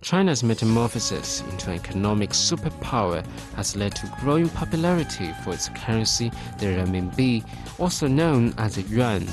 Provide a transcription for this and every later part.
China's metamorphosis into an economic superpower has led to growing popularity for its currency, the renminbi, also known as the yuan.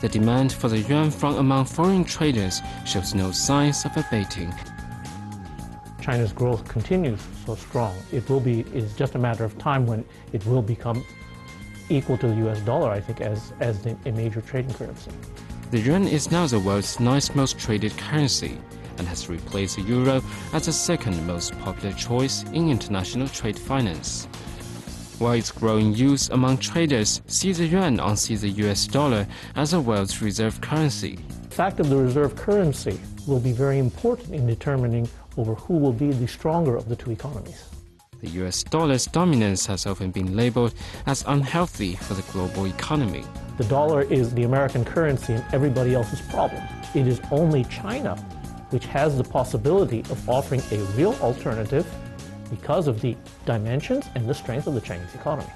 The demand for the yuan from among foreign traders shows no signs of abating. China's growth continues so strong. It's just a matter of time when it will become equal to the US dollar, I think, as a major trading currency. The yuan is now the world's ninth most traded currency and has replaced the euro as the second most popular choice in international trade finance. While its growing use among traders sees the yuan unseat the US dollar as the world's reserve currency. The fact of the reserve currency will be very important in determining over who will be the stronger of the two economies. The US dollar's dominance has often been labeled as unhealthy for the global economy. The dollar is the American currency and everybody else's problem. It is only China which has the possibility of offering a real alternative because of the dimensions and the strength of the Chinese economy.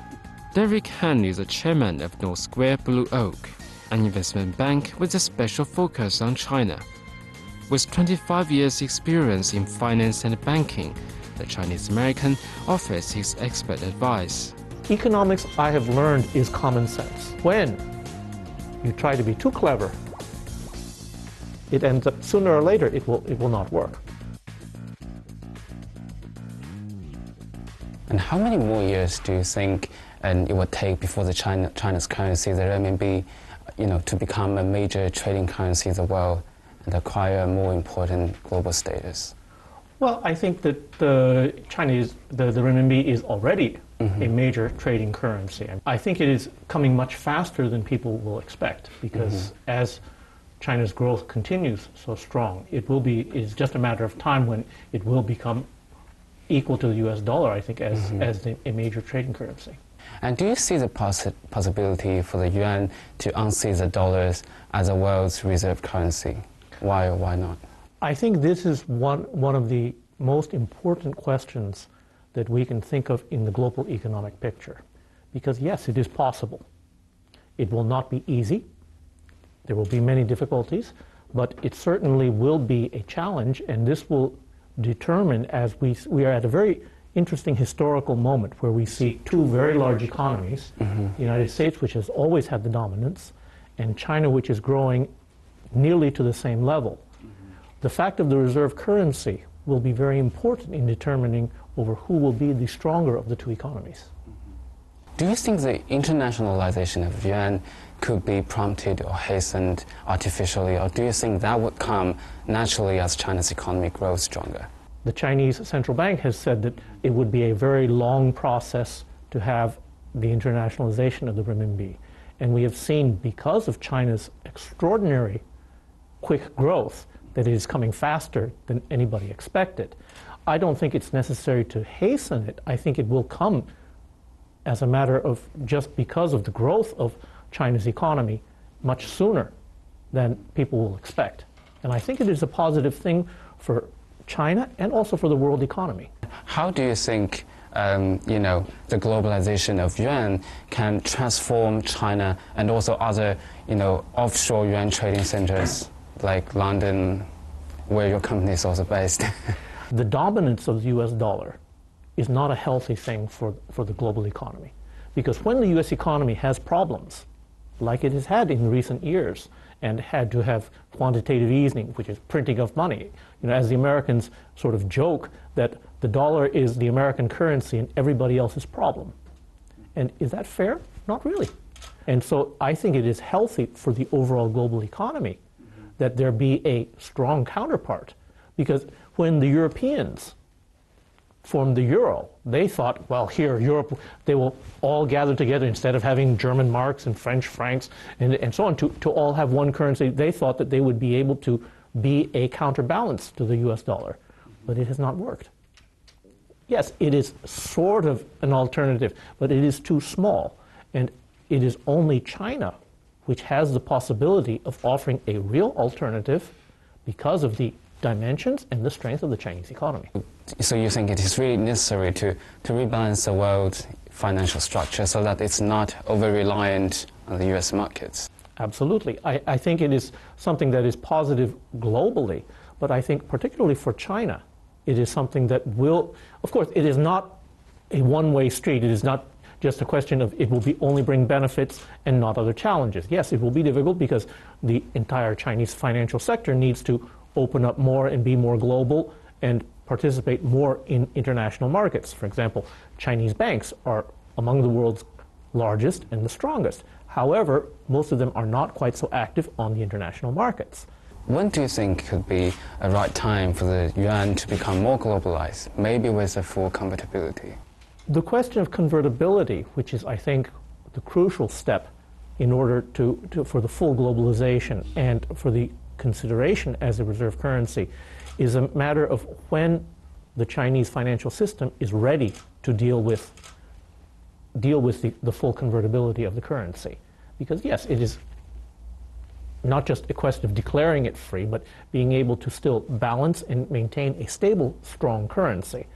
Derek Han is the chairman of North Square Blue Oak, an investment bank with a special focus on China. With 25 years' experience in finance and banking, the Chinese American offers his expert advice. Economics, I have learned, is common sense. When you try to be too clever, it ends up, sooner or later, it will not work. And how many more years do you think it would take before China's currency, the renminbi, to become a major trading currency in the world and acquire a more important global status? Well, I think that the renminbi is already a major trading currency. I think it is coming much faster than people will expect because as China's growth continues so strong, it's just a matter of time when it will become equal to the US dollar, I think, as a major trading currency. And do you see the possibility for the yuan to unseat the dollars as the world's reserve currency? Why or why not? I think this is one of the most important questions that we can think of in the global economic picture. Because yes, it is possible. It will not be easy. There will be many difficulties, but it certainly will be a challenge, and this will determine, as we are at a very interesting historical moment where we see two very large economies, the United States, which has always had the dominance, and China, which is growing nearly to the same level. The fact of the reserve currency will be very important in determining over who will be the stronger of the two economies. Do you think the internationalization of yuan could be prompted or hastened artificially, or do you think that would come naturally as China's economy grows stronger? The Chinese central bank has said that it would be a very long process to have the internationalization of the renminbi. And we have seen, because of China's extraordinary quick growth, that it is coming faster than anybody expected. I don't think it's necessary to hasten it. I think it will come as a matter of just because of the growth of China's economy much sooner than people will expect. And I think it is a positive thing for China and also for the world economy. How do you think the globalization of yuan can transform China and also other offshore yuan trading centers like London, where your company is also based? The dominance of the US dollar is not a healthy thing for the global economy. Because when the US economy has problems, like it has had in recent years, and had to have quantitative easing, which is printing of money, as the Americans sort of joke that the dollar is the American currency and everybody else's problem. And is that fair? Not really. And so I think it is healthy for the overall global economy that there be a strong counterpart. Because when the Europeans formed the euro, they thought, well, here, Europe, they will all gather together instead of having German marks and French francs and so on, to all have one currency. They thought that they would be able to be a counterbalance to the US dollar, but it has not worked. Yes, it is sort of an alternative, but it is too small, and it is only China which has the possibility of offering a real alternative because of the dimensions and the strength of the Chinese economy. So you think it is really necessary to rebalance the world financial structure so that it's not over-reliant on the US markets? Absolutely. I think it is something that is positive globally, But I think particularly for China, it is something that will, of course, it is not a one-way street. It is not just a question of it will only bring benefits and not other challenges. Yes, it will be difficult because the entire Chinese financial sector needs to open up more and be more global and participate more in international markets. For example, Chinese banks are among the world's largest and the strongest. However, most of them are not quite so active on the international markets. When do you think could be a right time for the yuan to become more globalized, maybe with a full convertibility? The question of convertibility, which is, I think, the crucial step in order for the full globalization and for the consideration as a reserve currency, is a matter of when the Chinese financial system is ready to deal with the full convertibility of the currency. Because yes, it is not just a question of declaring it free, but being able to still balance and maintain a stable, strong currency.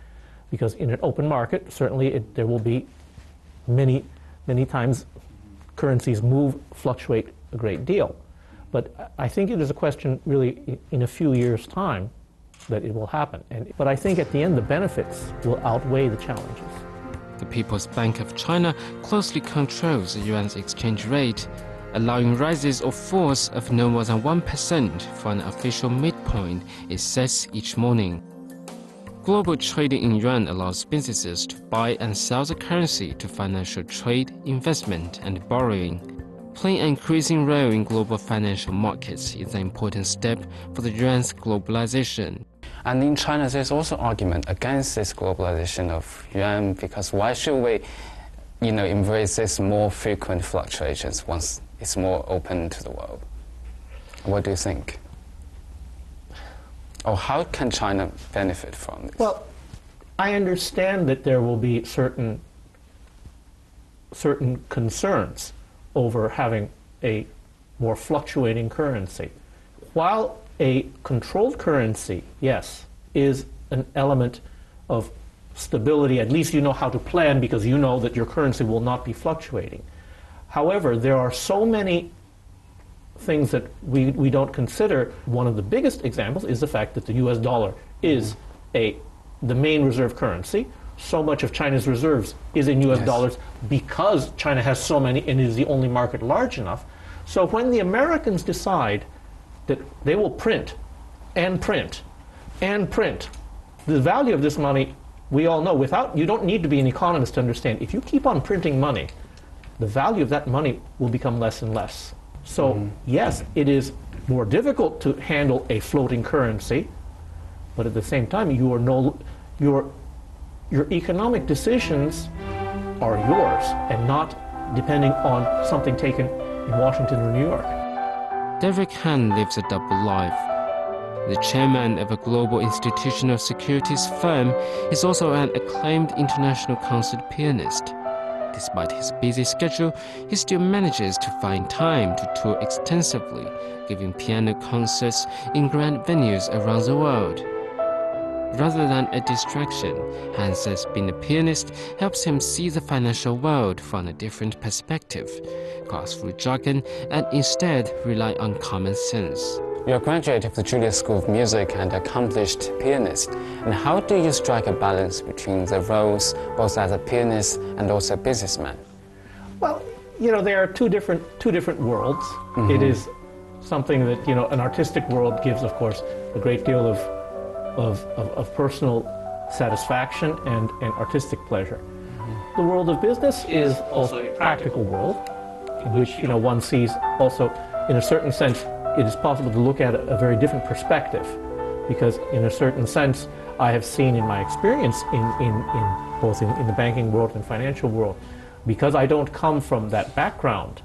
Because in an open market, certainly there will be many times currencies fluctuate a great deal. But I think it is a question really in a few years' time that it will happen. But I think at the end the benefits will outweigh the challenges. The People's Bank of China closely controls the yuan's exchange rate, allowing rises or falls of no more than 1% for an official midpoint is set each morning. Global trading in yuan allows businesses to buy and sell the currency to financial trade, investment, and borrowing. Playing an increasing role in global financial markets is an important step for the yuan's globalization. And in China, there's also argument against this globalization of yuan, because why should we, embrace this more frequent fluctuations once it's more open to the world? What do you think? Or how can China benefit from this? Well, I understand that there will be certain concerns over having a more fluctuating currency. While a controlled currency, yes, is an element of stability, at least you know how to plan because you know that your currency will not be fluctuating. However, there are so many things that we don't consider. One of the biggest examples is the fact that the US dollar is the main reserve currency. So much of China's reserves is in US dollars because China has so many and is the only market large enough. So when the Americans decide that they will print and print and print, the value of this money, we all know, you don't need to be an economist to understand, if you keep on printing money, the value of that money will become less and less. So yes, it is more difficult to handle a floating currency, but at the same time, your economic decisions are yours and not depending on something taken in Washington or New York. Derek Han lives a double life. The chairman of a global institutional securities firm is also an acclaimed international concert pianist. Despite his busy schedule, he still manages to find time to tour extensively, giving piano concerts in grand venues around the world. Rather than a distraction, Han says being a pianist helps him see the financial world from a different perspective, pass through jargon, and instead rely on common sense. You're a graduate of the Juilliard School of Music and accomplished pianist. And how do you strike a balance between the roles, both as a pianist and also a businessman? Well, there are two different worlds. It is something that an artistic world gives, of course, a great deal of personal satisfaction and artistic pleasure. The world of business is also a practical world, in which one sees also, in a certain sense, it is possible to look at a very different perspective, because in a certain sense, I have seen in my experience both in the banking world and financial world, because I don't come from that background,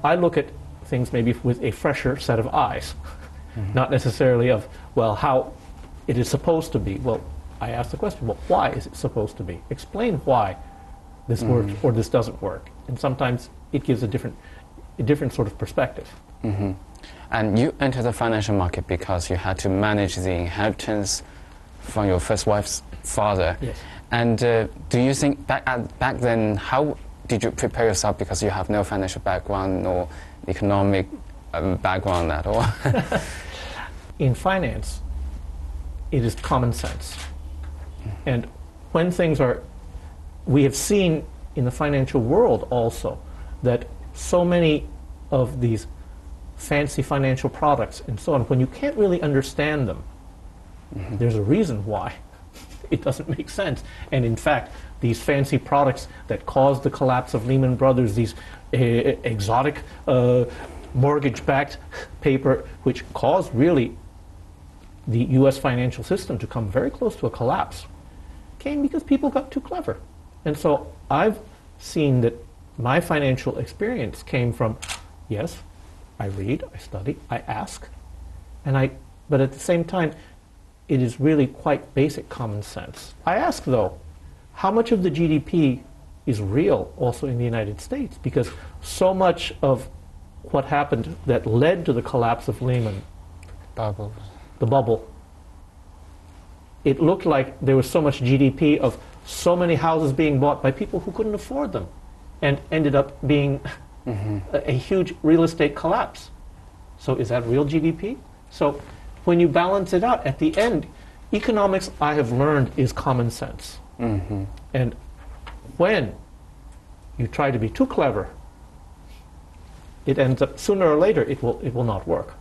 I look at things maybe with a fresher set of eyes, not necessarily of, how it is supposed to be. Well, I ask the question, why is it supposed to be? Explain why this works or this doesn't work. And sometimes it gives a different sort of perspective. And you entered the financial market because you had to manage the inheritance from your first wife's father. Yes. And do you think back then, how did you prepare yourself, because you have no financial background or economic background at all? In finance, it is common sense. And when things are, we have seen in the financial world also that so many of these fancy financial products and so on, when you can't really understand them, there's a reason why it doesn't make sense. And in fact, these fancy products that caused the collapse of Lehman Brothers, these exotic mortgage-backed paper, which caused really the U.S. financial system to come very close to a collapse, came because people got too clever. And so I've seen that my financial experience came from, yes, I read, I study, I ask, but at the same time, it is really quite basic common sense. I ask, though, how much of the GDP is real also in the United States? Because so much of what happened that led to the collapse of Lehman, the bubble, it looked like there was so much GDP of so many houses being bought by people who couldn't afford them, and ended up being a huge real estate collapse. So is that real GDP? So when you balance it out, at the end, economics, I have learned, is common sense. And when you try to be too clever, it ends up, sooner or later, it will not work.